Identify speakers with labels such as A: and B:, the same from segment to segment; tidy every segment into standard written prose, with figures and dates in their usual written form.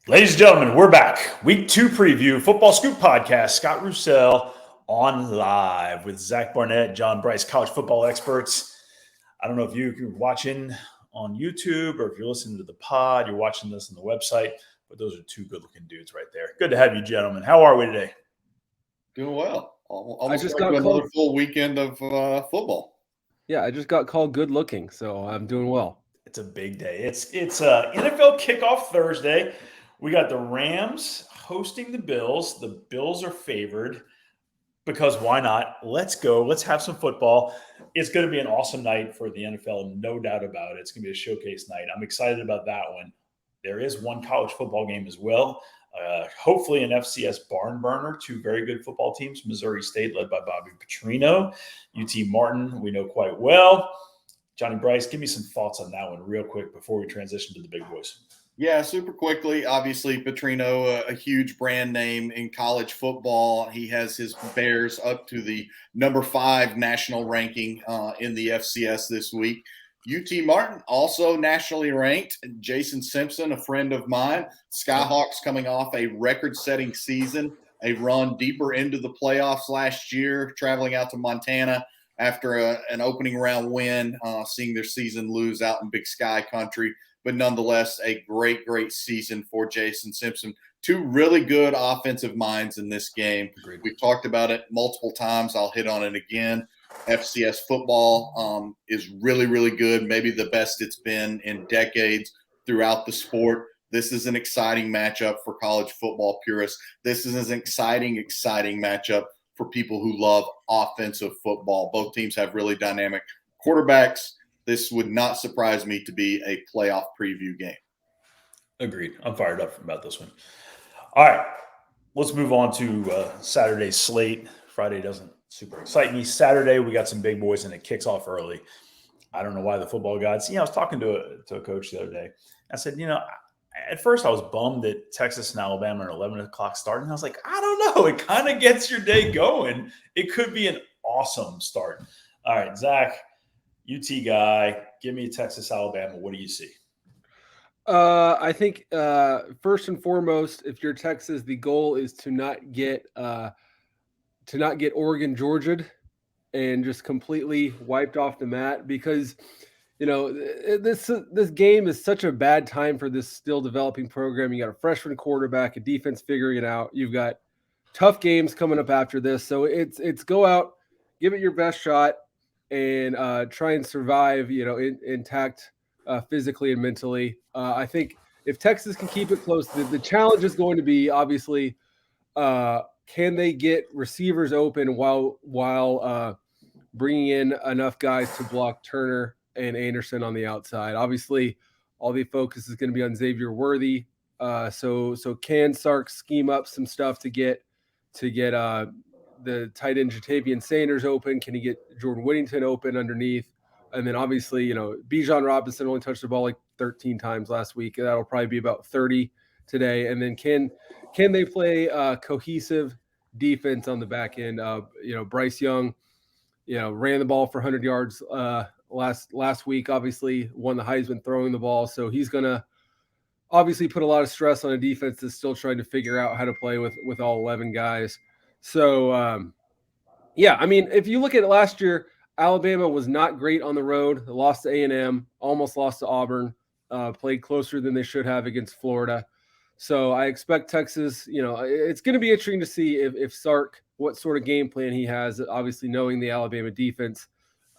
A: Ladies and gentlemen, we're back. Week 2 preview, FootballScoop Podcast. Scott Roussel on live with Zach Barnett, John Brice, college football experts. I don't know if you're watching on YouTube or if you're listening to the pod, you're watching this on the website, but those are two good-looking dudes right there. Good to have you, gentlemen. How are we today?
B: Doing well. Almost just got another full weekend of football.
C: Yeah, I just got called good looking, so I'm doing well.
A: It's a big day. It's NFL kickoff Thursday. We got the Rams hosting the Bills. The Bills are favored because why not? Let's go. Let's have some football. It's going to be an awesome night for the NFL, no doubt about it. It's going to be a showcase night. I'm excited about that one. There is one college football game as well. Hopefully an FCS barn burner. Two very good football teams. Missouri State led by Bobby Petrino. UT Martin, we know quite well. Johnny Brice, give me some thoughts on that one real quick before we transition to the big boys.
B: Yeah, super quickly. Obviously, Petrino, a huge brand name in college football. He has his Bears up to the number 5 national ranking in the FCS this week. UT Martin, also nationally ranked. Jason Simpson, a friend of mine. Skyhawks coming off a record-setting season, a run deeper into the playoffs last year, traveling out to Montana after an opening round win, seeing their season lose out in Big Sky country. But nonetheless, a great, great season for Jason Simpson. Two really good offensive minds in this game.
A: Agreed.
B: We've talked about it multiple times. I'll hit on it again. FCS football is really, really good, maybe the best it's been in decades throughout the sport. This is an exciting matchup for college football purists. This is an exciting matchup for people who love offensive football. Both teams have really dynamic quarterbacks. This would not surprise me to be a playoff preview game.
A: Agreed. I'm fired up about this one. All right, let's move on to Saturday's slate. Friday doesn't super excite me. Saturday, we got some big boys, and it kicks off early. I don't know why the football gods. I was talking to a coach the other day. I said, at first I was bummed that Texas and Alabama are 11 o'clock start. And I was like, I don't know. It kind of gets your day going. It could be an awesome start. All right, Zach, UT guy, give me Texas, Alabama. What do you see?
C: I think first and foremost, if you're Texas, the goal is to not get Oregon, Georgia, and just completely wiped off the mat, because this game is such a bad time for this still developing program. You got a freshman quarterback, a defense figuring it out. You've got tough games coming up after this, so it's go out, give it your best shot, and try and survive, intact physically and mentally. I think if Texas can keep it close, the challenge is going to be obviously can they get receivers open while bringing in enough guys to block Turner and Anderson on the outside. Obviously, all the focus is going to be on Xavier Worthy. So can Sark scheme up some stuff to get the tight end Jatavian Sanders open? Can he get Jordan Whittington open underneath? And then obviously, Bijan Robinson only touched the ball like 13 times last week. That'll probably be about 30 today. And then can they play cohesive defense on the back end? Bryce Young, ran the ball for 100 yards last week. Obviously, won the Heisman throwing the ball, so he's gonna obviously put a lot of stress on a defense that's still trying to figure out how to play with all 11 guys. So, if you look at it last year, Alabama was not great on the road. They lost to A&M, almost lost to Auburn, played closer than they should have against Florida. So I expect Texas, it's going to be interesting to see if Sark, what sort of game plan he has, obviously knowing the Alabama defense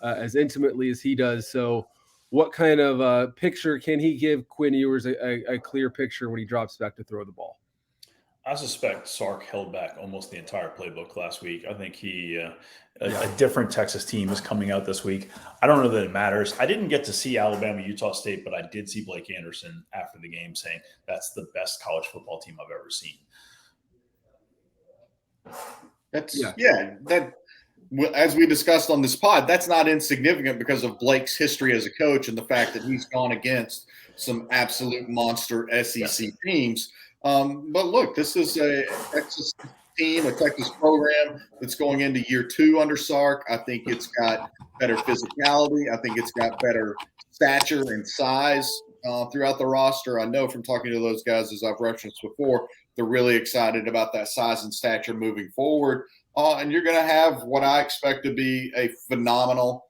C: as intimately as he does. So what kind of picture can he give Quinn Ewers, a clear picture when he drops back to throw the ball?
A: I suspect Sark held back almost the entire playbook last week. I think a different Texas team is coming out this week. I don't know that it matters. I didn't get to see Alabama, Utah State, but I did see Blake Anderson after the game saying that's the best college football team I've ever seen.
B: As we discussed on this pod, that's not insignificant because of Blake's history as a coach and the fact that he's gone against some absolute monster SEC teams. But look, this is a Texas team, a Texas program that's going into year 2 under Sark. I think it's got better physicality. I think it's got better stature and size throughout the roster. I know from talking to those guys, as I've referenced before, they're really excited about that size and stature moving forward. And you're going to have what I expect to be a phenomenal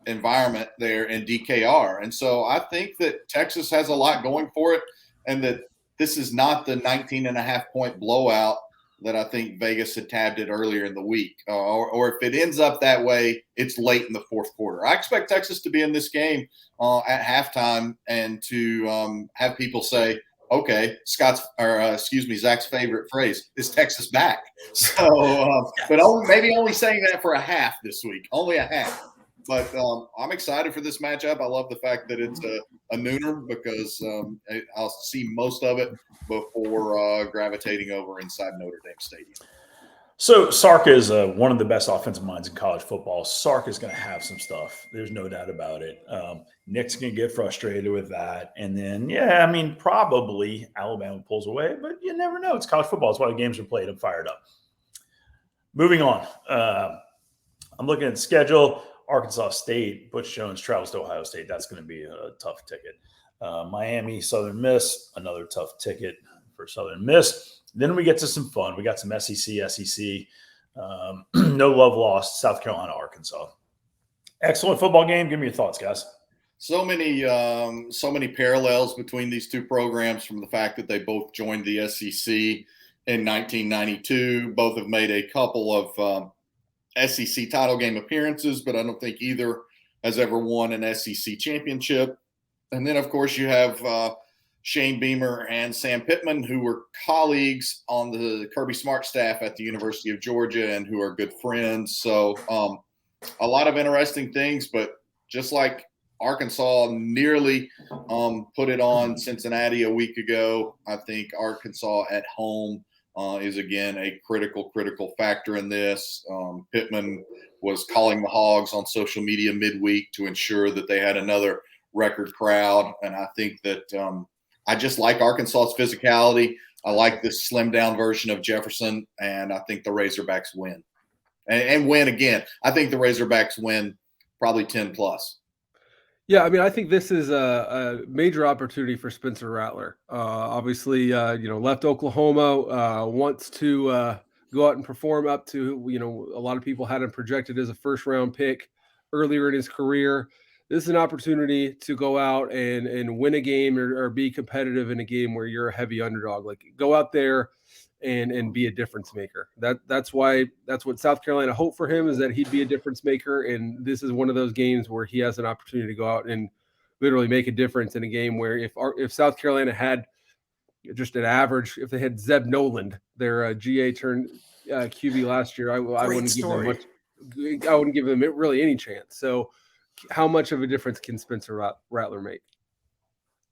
B: environment there in DKR. And so I think that Texas has a lot going for it, and that this is not the 19.5-point blowout that I think Vegas had tabbed it earlier in the week. Or if it ends up that way, it's late in the fourth quarter. I expect Texas to be in this game at halftime and to have people say, okay, Zach's favorite phrase, is Texas back? So, but maybe only saying that for a half this week, only a half. But I'm excited for this matchup. I love the fact that it's a nooner, because I'll see most of it before gravitating over inside Notre Dame Stadium.
A: So Sark is one of the best offensive minds in college football. Sark is going to have some stuff. There's no doubt about it. Nick's going to get frustrated with that. And then, probably Alabama pulls away, but you never know. It's college football. It's why the games are played. I'm fired up. Moving on. I'm looking at the schedule. Arkansas State, Butch Jones travels to Ohio State. That's going to be a tough ticket. Miami, Southern Miss, another tough ticket for Southern Miss. Then we get to some fun. We got some SEC. No love lost, South Carolina, Arkansas. Excellent football game. Give me your thoughts, guys.
B: So many parallels between these two programs, from the fact that they both joined the SEC in 1992. Both have made a couple of SEC title game appearances, but I don't think either has ever won an SEC championship. And then, of course, you have Shane Beamer and Sam Pittman, who were colleagues on the Kirby Smart staff at the University of Georgia and who are good friends. So a lot of interesting things, but just like Arkansas nearly put it on Cincinnati a week ago, I think Arkansas at home is, again, a critical factor in this. Pittman was calling the Hogs on social media midweek to ensure that they had another record crowd. And I think that I just like Arkansas's physicality. I like this slimmed down version of Jefferson, and I think the Razorbacks win. And win again. I think the Razorbacks win probably 10+.
C: Yeah, I think this is a major opportunity for Spencer Rattler. Obviously, left Oklahoma, wants to go out and perform up to, a lot of people had him projected as a first-round pick earlier in his career. This is an opportunity to go out and win a game or be competitive in a game where you're a heavy underdog. Like, go out there and be a difference maker. That's what South Carolina hoped for him, is that he'd be a difference maker. And this is one of those games where he has an opportunity to go out and literally make a difference in a game where if South Carolina had just an average, if they had Zeb Noland, their GA turned QB last year, I wouldn't give them much. I wouldn't give them really any chance. So, how much of a difference can Spencer Rattler make?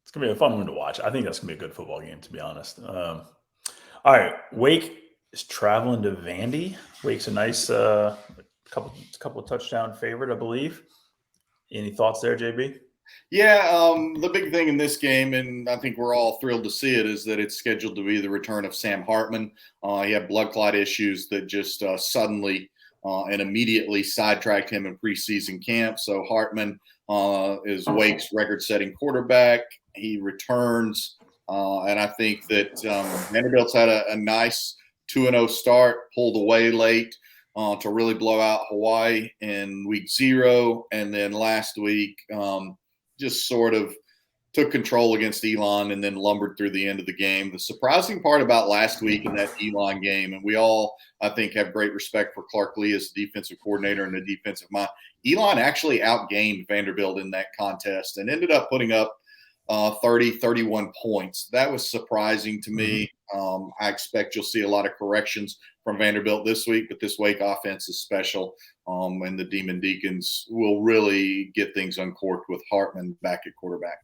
A: It's going to be a fun one to watch. I think that's going to be a good football game, to be honest. All right. Wake is traveling to Vandy. Wake's a nice couple of touchdown favorite, I believe. Any thoughts there, JB?
B: Yeah, the big thing in this game, and I think we're all thrilled to see it, is that it's scheduled to be the return of Sam Hartman. He had blood clot issues that just suddenly and immediately sidetracked him in preseason camp. So Hartman is Wake's record-setting quarterback. He returns, and I think that Vanderbilt's had a nice 2-0 start, pulled away late to really blow out Hawaii in week 0, and then last week just sort of took control against Elon and then lumbered through the end of the game. The surprising part about last week in that Elon game, and we all, I think, have great respect for Clark Lee as the defensive coordinator and the defensive mind. Elon actually outgained Vanderbilt in that contest and ended up putting up 31 points. That was surprising to me. I expect you'll see a lot of corrections from Vanderbilt this week, but this Wake offense is special, and the Demon Deacons will really get things uncorked with Hartman back at quarterback.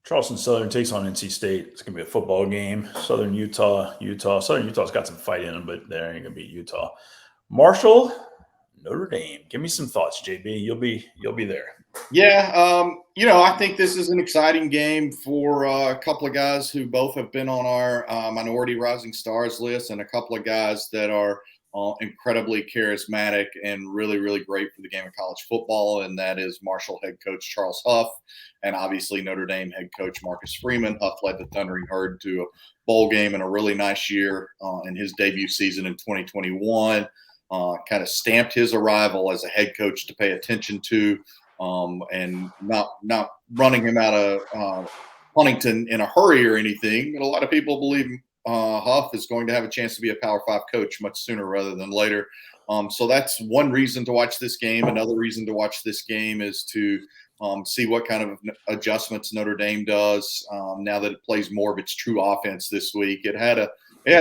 A: Charleston Southern takes on NC State. It's going to be a football game. Southern Utah. Southern Utah's got some fight in them, but they ain't going to beat Utah. Marshall, Notre Dame. Give me some thoughts, JB. You'll be there.
B: Yeah, I think this is an exciting game for a couple of guys who both have been on our Minority Rising Stars list, and a couple of guys that are incredibly charismatic and really, really great for the game of college football, and that is Marshall head coach Charles Huff and obviously Notre Dame head coach Marcus Freeman. Huff led the Thundering Herd to a bowl game and a really nice year in his debut season in 2021. Kind of stamped his arrival as a head coach to pay attention to, and not running him out of Huntington in a hurry or anything. But a lot of people believe Huff is going to have a chance to be a Power 5 coach much sooner rather than later. So that's one reason to watch this game. Another reason to watch this game is to see what kind of adjustments Notre Dame does now that it plays more of its true offense this week. It had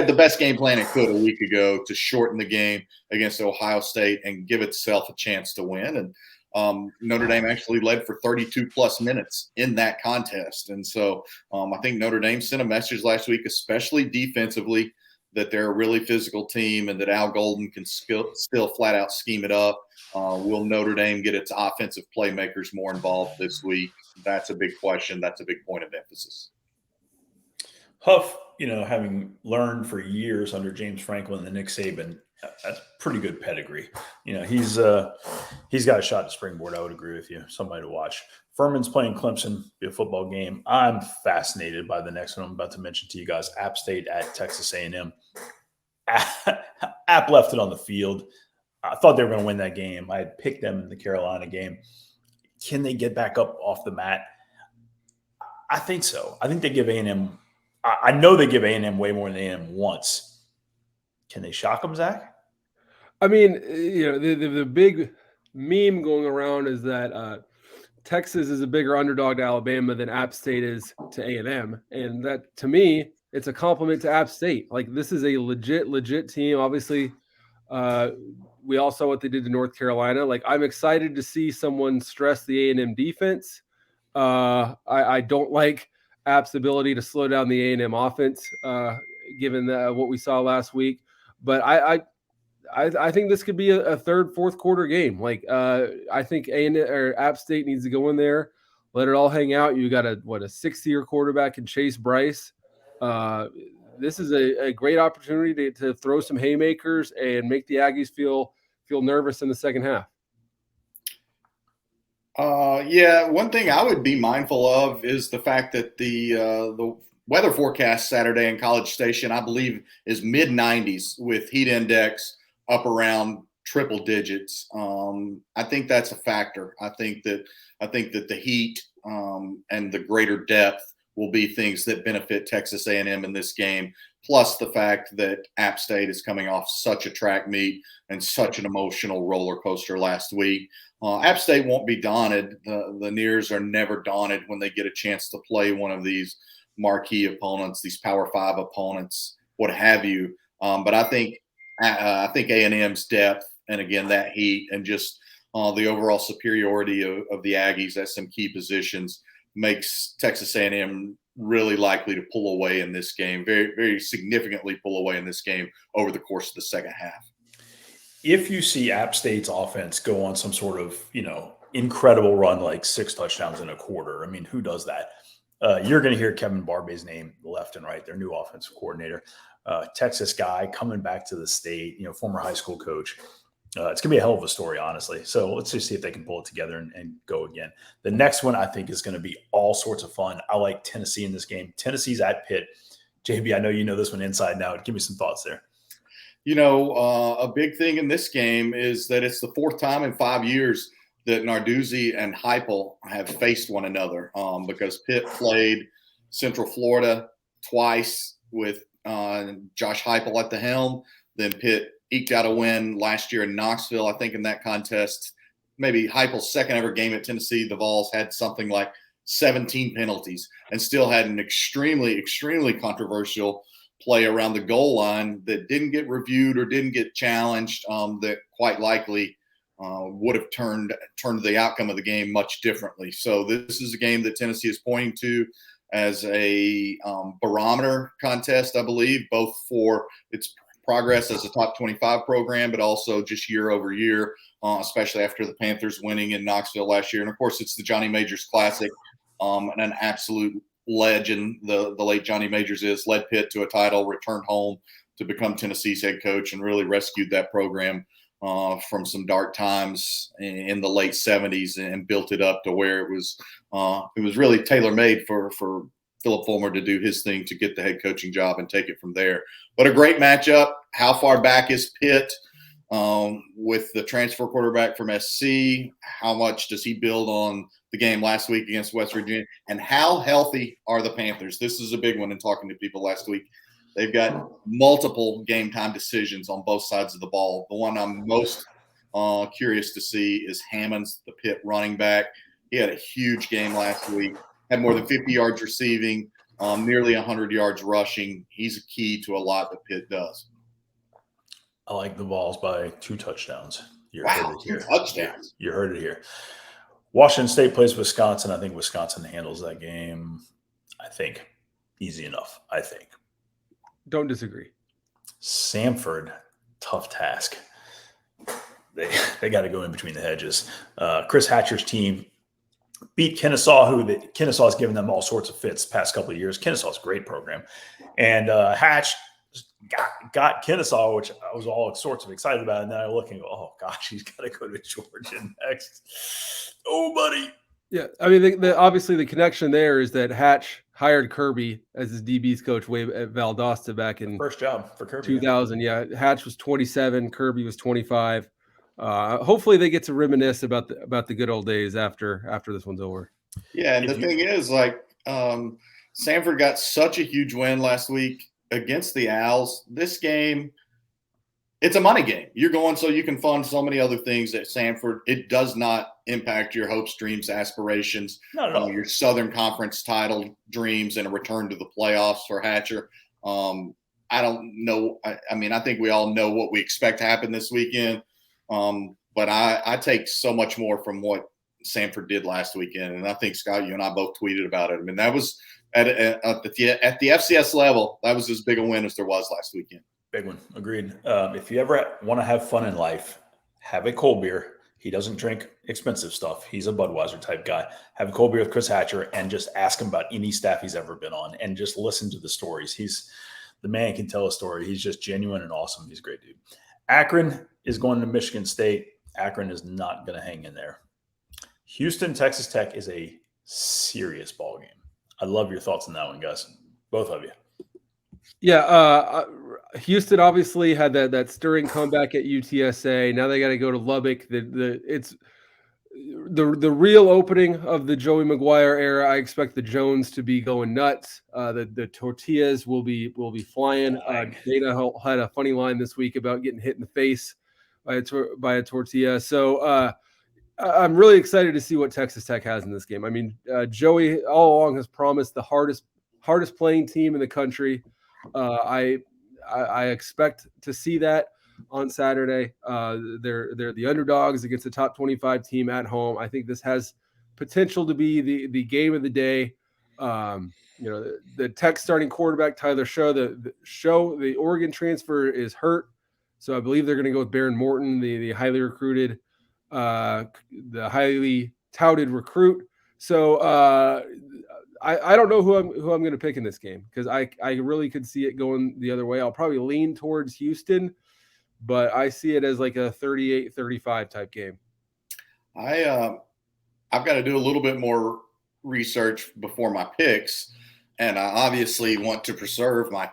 B: the best game plan it could a week ago to shorten the game against Ohio State and give itself a chance to win. And Notre Dame actually led for 32-plus minutes in that contest. And so I think Notre Dame sent a message last week, especially defensively, that they're a really physical team and that Al Golden can still flat out scheme it up. Will Notre Dame get its offensive playmakers more involved this week? That's a big question. That's a big point of emphasis.
A: Huff, having learned for years under James Franklin and Nick Saban, that's pretty good pedigree. He's got a shot to springboard. I would agree with you. Somebody to watch. Furman's playing Clemson, be a football game. I'm fascinated by the next one I'm about to mention to you guys. App State at Texas A&M. App left it on the field. I thought they were going to win that game. I had picked them in the Carolina game. Can they get back up off the mat? I think so. I think they give A&M. I know they give A&M way more than A&M wants. Can they shock them, Zach?
C: I mean, the big meme going around is that Texas is a bigger underdog to Alabama than App State is to A&M. And that, to me, it's a compliment to App State. Like, this is a legit team. Obviously, we all saw what they did to North Carolina. Like, I'm excited to see someone stress the A&M defense. I don't like App's ability to slow down the A&M offense, given what we saw last week. But I think this could be a third, fourth quarter game. Like, I think App State needs to go in there, let it all hang out. You got a 6-year quarterback in Chase Brice. This is a great opportunity to throw some haymakers and make the Aggies feel nervous in the second half.
B: One thing I would be mindful of is the fact that the weather forecast Saturday in College Station, I believe, is mid-90s with heat index up around triple digits. I think that's a factor. I think that the heat and the greater depth will be things that benefit Texas A&M in this game, plus the fact that App State is coming off such a track meet and such an emotional roller coaster last week. App State won't be daunted. The Nears are never daunted when they get a chance to play one of these marquee opponents, these Power 5 opponents, what have you. But I think A&M's depth and, again, that heat and just the overall superiority of the Aggies at some key positions makes Texas A&M really likely to pull away in this game, very, very significantly pull away in this game over the course of the second half.
A: If you see App State's offense go on some sort of, incredible run, like 6 touchdowns in a quarter, I mean, who does that? You're going to hear Kevin Barbay's name left and right, their new offensive coordinator. Texas guy coming back to the state, former high school coach. It's going to be a hell of a story, honestly. So let's just see if they can pull it together and go again. The next one I think is going to be all sorts of fun. I like Tennessee in this game. Tennessee's at Pitt. JB, I know you know this one inside now. Give me some thoughts there.
B: A big thing in this game is that it's the 4th time in 5 years that Narduzzi and Heupel have faced one another because Pitt played Central Florida twice with Josh Heupel at the helm. Then Pitt eked out a win last year in Knoxville. I think in that contest, maybe Heupel's second ever game at Tennessee, the Vols had something like 17 penalties and still had an extremely, extremely controversial play around the goal line that didn't get reviewed or didn't get challenged that quite likely would have turned the outcome of the game much differently. So this is a game that Tennessee is pointing to as a barometer contest, I believe, both for its progress as a top 25 program, but also just year over year, especially after the Panthers winning in Knoxville last year. And, of course, it's the Johnny Majors Classic, and an absolute legend, the late Johnny Majors led Pitt to a title, returned home to become Tennessee's head coach and really rescued that program from some dark times in the late 70s and built it up to where it was really tailor-made for Philip Fulmer to do his thing to get the head coaching job and take it from there. But a great matchup. How far back is Pitt with the transfer quarterback from SC? How much does he build on the game last week against West Virginia? And how healthy are the Panthers? This is a big one in talking to people last week. They've got multiple game time decisions on both sides of the ball. The one I'm most curious to see is Hammonds, the Pitt running back. He had a huge game last week, had more than 50 yards receiving, nearly 100 yards rushing. He's a key to a lot that Pitt does.
A: I like the Vols by 2 touchdowns.
B: Wow, 2 touchdowns.
A: You heard it here. Washington State plays Wisconsin. I think Wisconsin handles that game, I think, easy enough, I think.
C: Don't disagree.
A: Stanford, tough task. They got to go in between the hedges. Chris Hatcher's team beat Kennesaw, Kennesaw's given them all sorts of fits the past couple of years. Kennesaw's a great program. And Hatch got Kennesaw, which I was all sorts of excited about. And then I look and go, oh, gosh, he's got to go to Georgia next. Oh, buddy.
C: Yeah, I mean, obviously the connection there is that Hatch hired Kirby as his DB's coach way at Valdosta back in
A: first job for Kirby.
C: 2000. Yeah, Hatch was 27, Kirby was 25. Hopefully they get to reminisce about the good old days after this one's over.
B: Yeah, and the thing is, like, Stanford got such a huge win last week against the Owls. This game, it's a money game. You're going so you can fund so many other things at Stanford. It does not impact your hopes, dreams, aspirations, your Southern Conference title dreams, and a return to the playoffs for Hatcher. I don't know. I mean, I think we all know what we expect to happen this weekend. But I take so much more from what Stanford did last weekend. And I think, Scott, you and I both tweeted about it. I mean, that was at the FCS level, that was as big a win as there was last weekend.
A: Big one. Agreed. If you ever want to have fun in life, have a cold beer. He doesn't drink expensive stuff. He's a Budweiser type guy. Have a cold beer with Chris Hatcher and just ask him about any staff he's ever been on and just listen to the stories. The man can tell a story. He's just genuine and awesome. He's a great dude. Akron is going to Michigan State. Akron is not going to hang in there. Houston, Texas Tech is a serious ball game. I love your thoughts on that one, guys. Both of you.
C: Yeah, Houston obviously had that stirring comeback at UTSA. Now they got to go to Lubbock. It's the real opening of the Joey McGuire era. I expect the Jones to be going nuts. The tortillas will be flying. Dana had a funny line this week about getting hit in the face by a tortilla. So I'm really excited to see what Texas Tech has in this game. I mean, Joey all along has promised the hardest playing team in the country. I expect to see that on Saturday. They're the underdogs against a top 25 team at home. I think this has potential to be the game of the day. The Tech starting quarterback Tyler the Oregon transfer is hurt, so I believe they're going to go with Baron Morton, the highly recruited, the highly touted recruit. So I don't know who I'm going to pick in this game because I really could see it going the other way. I'll probably lean towards Houston, but I see it as like a 38-35 type game.
B: I've got to do a little bit more research before my picks, and I obviously want to preserve my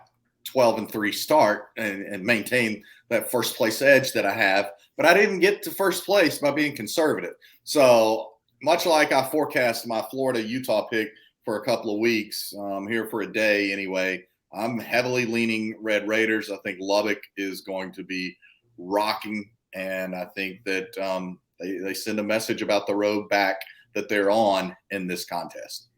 B: 12-3 start and maintain that first place edge that I have. But I didn't get to first place by being conservative. So much like I forecast my Florida-Utah pick for a couple of weeks, here for a day anyway, I'm heavily leaning Red Raiders. I think Lubbock is going to be rocking, and I think that they send a message about the road back that they're on in this contest.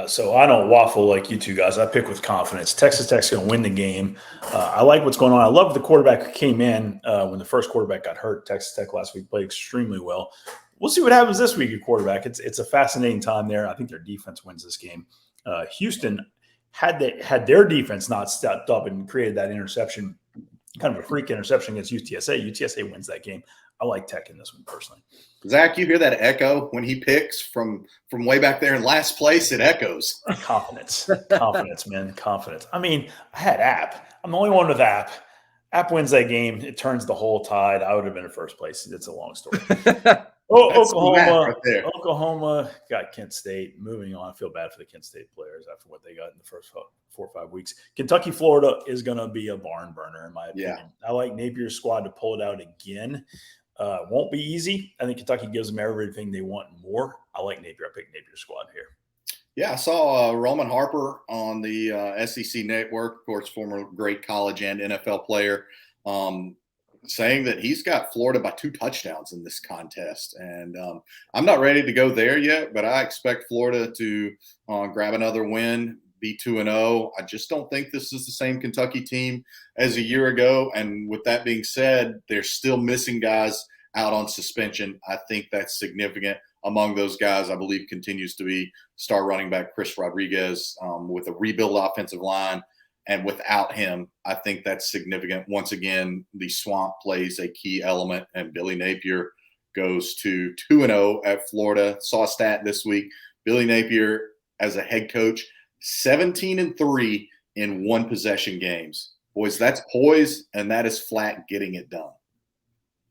A: So I don't waffle like you two guys. I pick with confidence. Texas Tech's going to win the game. I like what's going on. I love the quarterback who came in when the first quarterback got hurt. Texas Tech last week played extremely well. We'll see what happens this week at quarterback. It's a fascinating time there. I think their defense wins this game. Houston, had their defense not stepped up and created that interception, kind of a freak interception against UTSA wins that game. I like Tech in this one personally.
B: Zach, you hear that echo when he picks from way back there in last place? It echoes.
A: Confidence, man, confidence. I mean, I had App. I'm the only one with App. App wins that game. It turns the whole tide. I would have been in first place. It's a long story.
B: That's the math right there.
A: Oklahoma got Kent State. Moving on, I feel bad for the Kent State players after what they got in the first 4 or 5 weeks. Kentucky, Florida is going to be a barn burner, in my opinion. I like Napier's squad to pull it out again. Won't be easy. I think Kentucky gives them everything they want and more. I like Napier. I picked Napier's squad here.
B: Yeah, I saw Roman Harper on the SEC Network, of course, former great college and NFL player, saying that he's got Florida by 2 touchdowns in this contest. And I'm not ready to go there yet, but I expect Florida to grab another win, be 2-0. I just don't think this is the same Kentucky team as a year ago. And with that being said, they're still missing guys out on suspension. I think that's significant. Among those guys, I believe, continues to be star running back Chris Rodriguez with a rebuild offensive line. And without him, I think that's significant. Once again, the swamp plays a key element, and Billy Napier goes to 2-0 at Florida. Saw a stat this week. Billy Napier, as a head coach, 17-3 in 1-possession games. Boys, that's poise, and that is flat getting it done.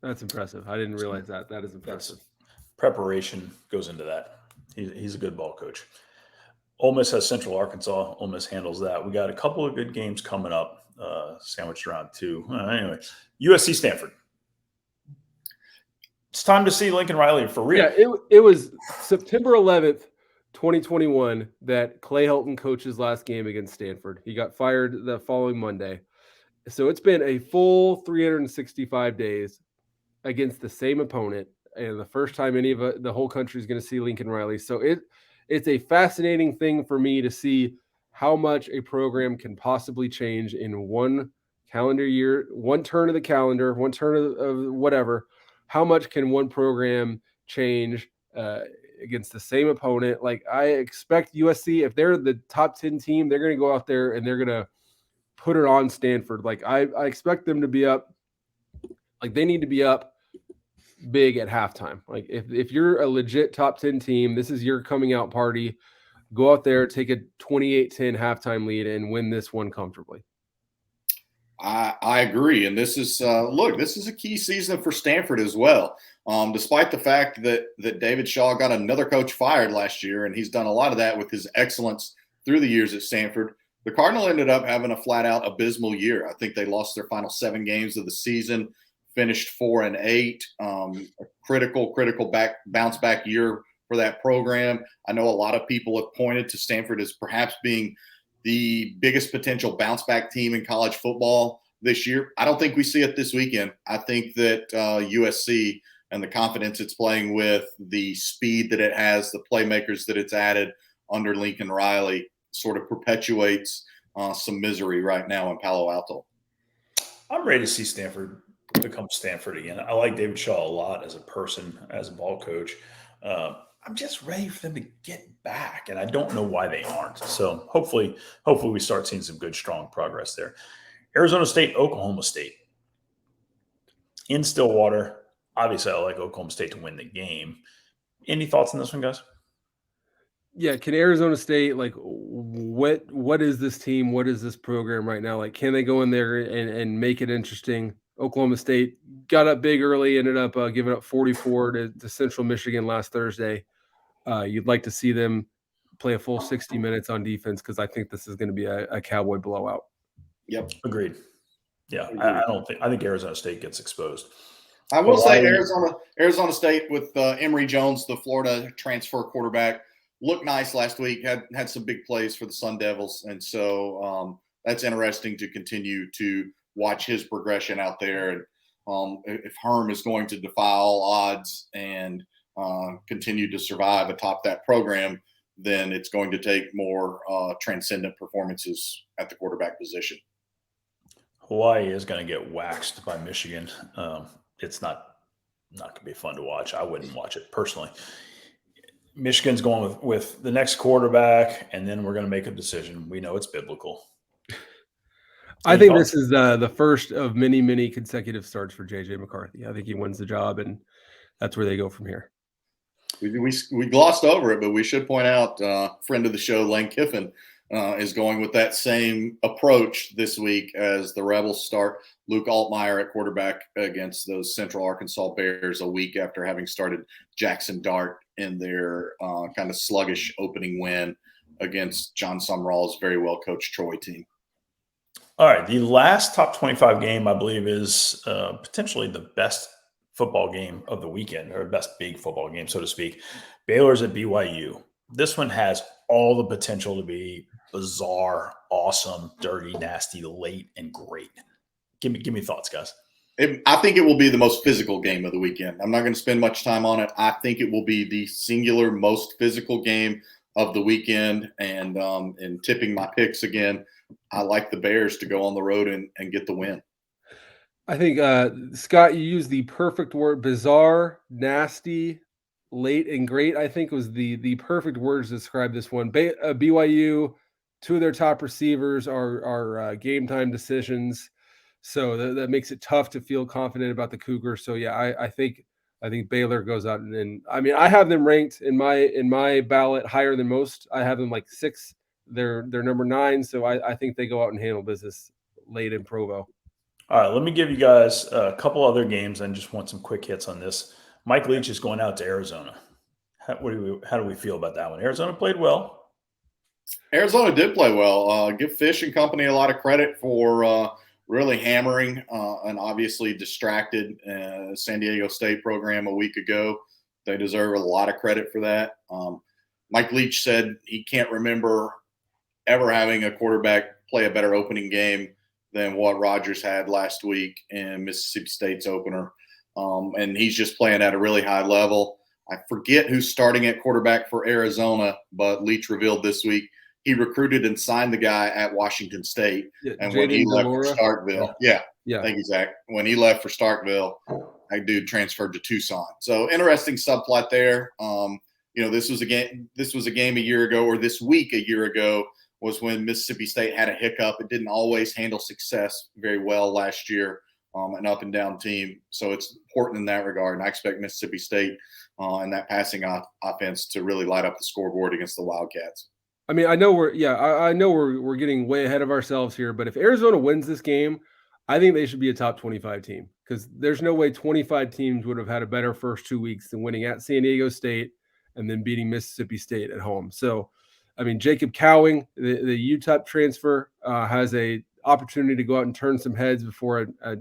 C: That's impressive. I didn't realize that. That is impressive.
A: Preparation goes into that. He's a good ball coach. Ole Miss has Central Arkansas. Ole Miss handles that. We got a couple of good games coming up, sandwiched around 2. Anyway, USC Stanford. It's time to see Lincoln Riley for real.
C: Yeah, it was September 11th, 2021 that Clay Helton coached his last game against Stanford. He got fired the following Monday. So it's been a full 365 days against the same opponent, and the first time any of the whole country is going to see Lincoln Riley. So it's a fascinating thing for me to see how much a program can possibly change in one calendar year, one turn of the calendar, one turn of whatever. How much can one program change against the same opponent? Like, I expect USC, if they're the top 10 team, they're going to go out there and they're going to put it on Stanford. Like, I expect them to be up. Like, they need to be up big at halftime. Like, if you're a legit top 10 team, this is your coming out party. Go out there, take a 28-10 halftime lead, and win this one comfortably.
B: I agree. And this is this is a key season for Stanford as well. Despite the fact that David Shaw got another coach fired last year, and he's done a lot of that with his excellence through the years at Stanford, the Cardinal ended up having a flat-out abysmal year. I think they lost their final 7 games of the season, finished 4-8. A critical bounce back year for that program. I know a lot of people have pointed to Stanford as perhaps being the biggest potential bounce back team in college football this year. I don't think we see it this weekend. I think that USC and the confidence it's playing with, the speed that it has, the playmakers that it's added under Lincoln Riley sort of perpetuates some misery right now in Palo Alto.
A: I'm ready to see Stanford become Stanford again. I like David Shaw a lot as a person, as a ball coach. I'm just ready for them to get back, and I don't know why they aren't. So hopefully we start seeing some good, strong progress there. Arizona State, Oklahoma State. In Stillwater, obviously I like Oklahoma State to win the game. Any thoughts on this one, guys?
C: Yeah, can Arizona State, like, what is this team? What is this program right now? Like, can they go in there and make it interesting? Oklahoma State got up big early, ended up giving up 44 to Central Michigan last Thursday. You'd like to see them play a full 60 minutes on defense, because I think this is going to be a Cowboy blowout.
B: Yep.
A: Agreed. Yeah, I think Arizona State gets exposed.
B: I will say Arizona State with Emory Jones, the Florida transfer quarterback, looked nice last week, had some big plays for the Sun Devils. And so that's interesting to continue to watch his progression out there. And if Herm is going to defy all odds and continue to survive atop that program, then it's going to take more transcendent performances at the quarterback position.
A: Hawaii is going to get waxed by Michigan. It's not going to be fun to watch. I wouldn't watch it personally. Michigan's going with the next quarterback, and then we're going to make a decision. We know it's biblical.
C: I think this is the first of many, many consecutive starts for J.J. McCarthy. I think he wins the job, and that's where they go from here.
B: We glossed over it, but we should point out friend of the show, Lane Kiffin, is going with that same approach this week as the Rebels start Luke Altmaier at quarterback against those Central Arkansas Bears a week after having started Jackson Dart in their kind of sluggish opening win against John Sumrall's very well coached Troy team.
A: All right, the last top 25 game, I believe, is potentially the best football game of the weekend, or best big football game, so to speak. Baylor's at BYU. This one has all the potential to be bizarre, awesome, dirty, nasty, late, and great. Give me thoughts, guys.
B: I think it will be the most physical game of the weekend. I'm not going to spend much time on it. I think it will be the singular most physical game of the weekend. And in tipping my picks again, I like the Bears to go on the road and get the win.
C: I think, Scott, you used the perfect word, bizarre, nasty, late, and great. I think was the perfect words to describe this one. BYU, two of their top receivers are game time decisions. So that makes it tough to feel confident about the Cougars. So yeah, I think Baylor goes out and I mean, I have them ranked in my ballot higher than most. I have them like 6. They're number 9. So I think they go out and handle business late in Provo.
A: All right, let me give you guys a couple other games. I just want some quick hits on this. Mike Leach is going out to Arizona. How do we feel about that one? Arizona played well.
B: Arizona did play well. Give Fish and company a lot of credit for really hammering an obviously distracted San Diego State program a week ago. They deserve a lot of credit for that. Mike Leach said he can't remember ever having a quarterback play a better opening game than what Rodgers had last week in Mississippi State's opener. And he's just playing at a really high level. I forget who's starting at quarterback for Arizona, but Leach revealed this week he recruited and signed the guy at Washington State.
C: Yeah,
B: and when he left for Starkville, thank you, Zach. When he left for Starkville, that dude transferred to Tucson. So interesting subplot there. This was a game a year ago, or this week a year ago, was when Mississippi State had a hiccup. It didn't always handle success very well last year, an up and down team. So it's important in that regard. And I expect Mississippi State and that passing offense to really light up the scoreboard against the Wildcats.
C: I mean, I know we're getting way ahead of ourselves here, but if Arizona wins this game, I think they should be a top 25 team, because there's no way 25 teams would have had a better first 2 weeks than winning at San Diego State and then beating Mississippi State at home. So, I mean, Jacob Cowing, the UTEP transfer, has a opportunity to go out and turn some heads before a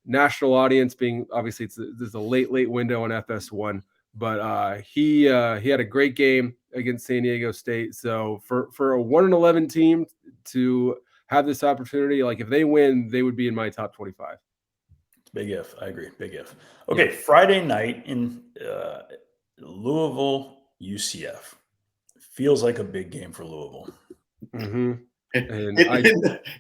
C: national audience, being obviously there's a late window on FS1. But he had a great game against San Diego State. So for a 1-11 team to have this opportunity, like if they win, they would be in my top 25.
A: Big if. I agree. Big if. Okay, yeah. Friday night in Louisville, UCF. Feels like a big game for Louisville.
C: Mm-hmm.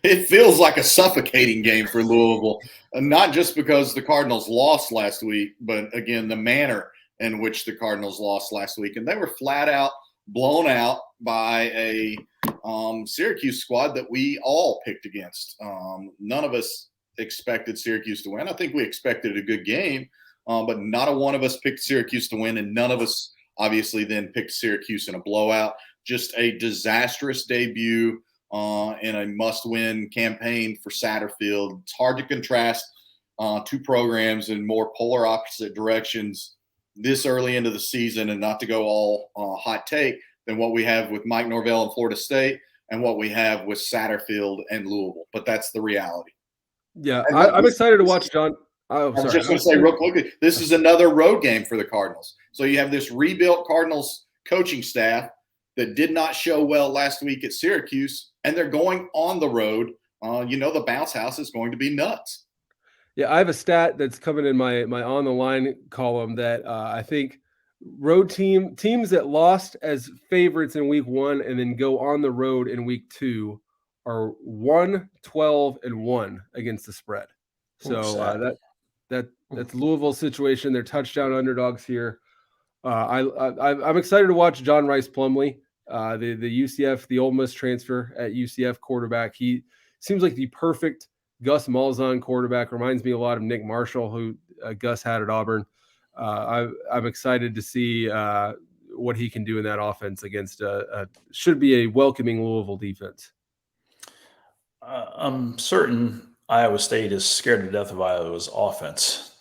B: It feels like a suffocating game for Louisville, not just because the Cardinals lost last week, but again, the manner in which the Cardinals lost last week. And they were flat out blown out by a Syracuse squad that we all picked against. None of us expected Syracuse to win. I think we expected a good game, but not a one of us picked Syracuse to win, and none of us obviously then picked Syracuse in a blowout. Just a disastrous debut in a must-win campaign for Satterfield. It's hard to contrast two programs in more polar opposite directions this early into the season, and not to go all hot take, than what we have with Mike Norvell and Florida State and what we have with Satterfield and Louisville. But that's the reality.
C: Yeah, I'm excited to watch John.
B: I was just going to say real quickly, this is another road game for the Cardinals. So you have this rebuilt Cardinals coaching staff that did not show well last week at Syracuse, and they're going on the road. The bounce house is going to be nuts.
C: Yeah, I have a stat that's coming in my on the line column that I think road teams that lost as favorites in week 1 and then go on the road in week 2 are 1-12-1 against the spread. So that's Louisville's situation. They're touchdown underdogs here. I'm excited to watch John Rice Plumlee, the UCF, the Ole Miss transfer at UCF quarterback. He seems like the perfect Gus Malzahn quarterback. Reminds me a lot of Nick Marshall, who Gus had at Auburn. I'm excited to see what he can do in that offense against should be a welcoming Louisville defense.
A: I'm certain Iowa State is scared to death of Iowa's offense.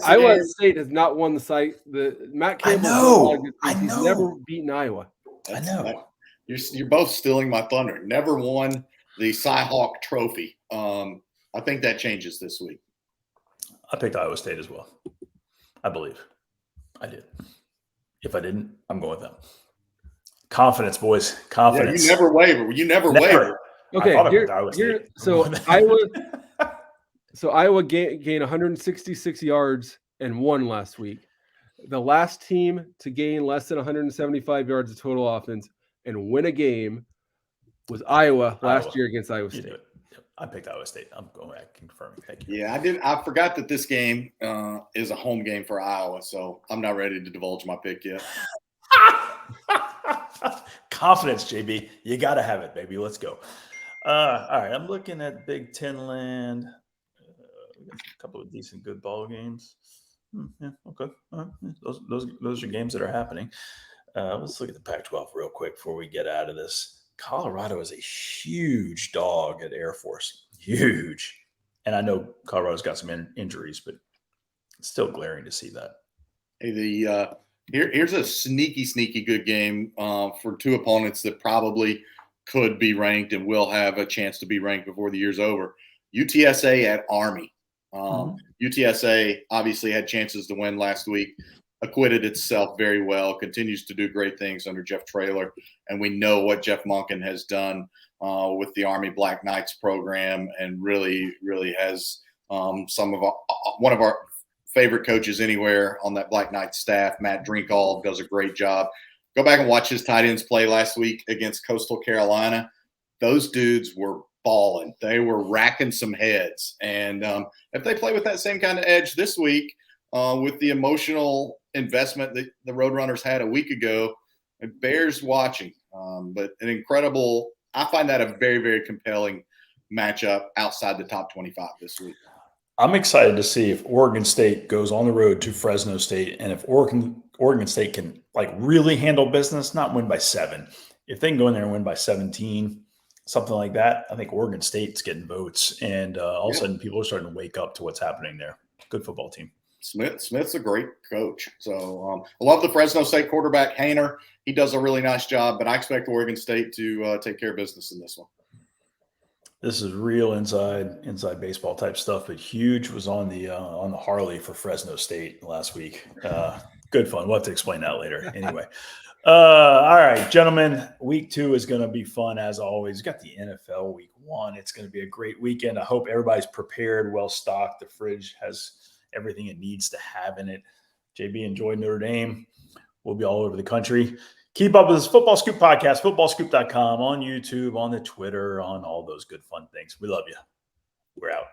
C: Iowa State has not won the site. Matt Campbell.
A: I know.
C: He's never beaten Iowa.
A: I know.
B: You're both stealing my thunder. Never won the Cy-Hawk Trophy. I think that changes this week.
A: I picked Iowa State as well. I believe. I did. If I didn't, I'm going with them. Confidence, boys. Confidence.
B: Yeah, you never waver.
C: Okay, Iowa gained 166 yards and won last week. The last team to gain less than 175 yards of total offense and win a game was Iowa last year against Iowa State.
A: I picked Iowa State. I'm going back confirming. Thank you.
B: Yeah, I did. I forgot that this game is a home game for Iowa, so I'm not ready to divulge my pick yet.
A: Confidence, JB. You got to have it, baby. Let's go. All right, I'm looking at Big Ten land. A couple of decent, good ball games. Yeah, okay. All right. Those are games that are happening. Let's look at the Pac-12 real quick before we get out of this. Colorado is a huge dog at Air Force. Huge. And I know Colorado's got some injuries, but it's still glaring to see that.
B: Hey, here's a sneaky good game for two opponents that probably could be ranked and will have a chance to be ranked before the year's over. UTSA at Army. UTSA obviously had chances to win last week, acquitted itself very well, continues to do great things under Jeff Traylor. And we know what Jeff Monken has done with the Army Black Knights program, and really has one of our favorite coaches anywhere on that Black Knights staff. Matt Drinkall does a great job. Go back and watch his tight ends play last week against Coastal Carolina. Those dudes were balling. They were racking some heads. And if they play with that same kind of edge this week, with the emotional investment that the Roadrunners had a week ago, it bears watching. But I find that a very, very compelling matchup outside the top 25 this week.
A: I'm excited to see if Oregon State goes on the road to Fresno State, and if Oregon State can really handle business, not win by 7. If they can go in there and win by 17, something like that, I think Oregon State's getting votes, and all of a sudden people are starting to wake up to what's happening there. Good football team.
B: Smith's a great coach. So I love the Fresno State quarterback, Hainer. He does a really nice job, but I expect Oregon State to take care of business in this one.
A: This is real inside baseball type stuff, but Huge was on the Harley for Fresno State last week. Good fun. We'll have to explain that later. Anyway. All right, gentlemen, week 2 is going to be fun as always. We've got the NFL week 1. It's going to be a great weekend. I hope everybody's prepared, well stocked. The fridge has everything it needs to have in it. JB, enjoy Notre Dame. We'll be all over the country. Keep up with this Football Scoop Podcast, footballscoop.com, on YouTube, on the Twitter, on all those good fun things. We love you. We're out.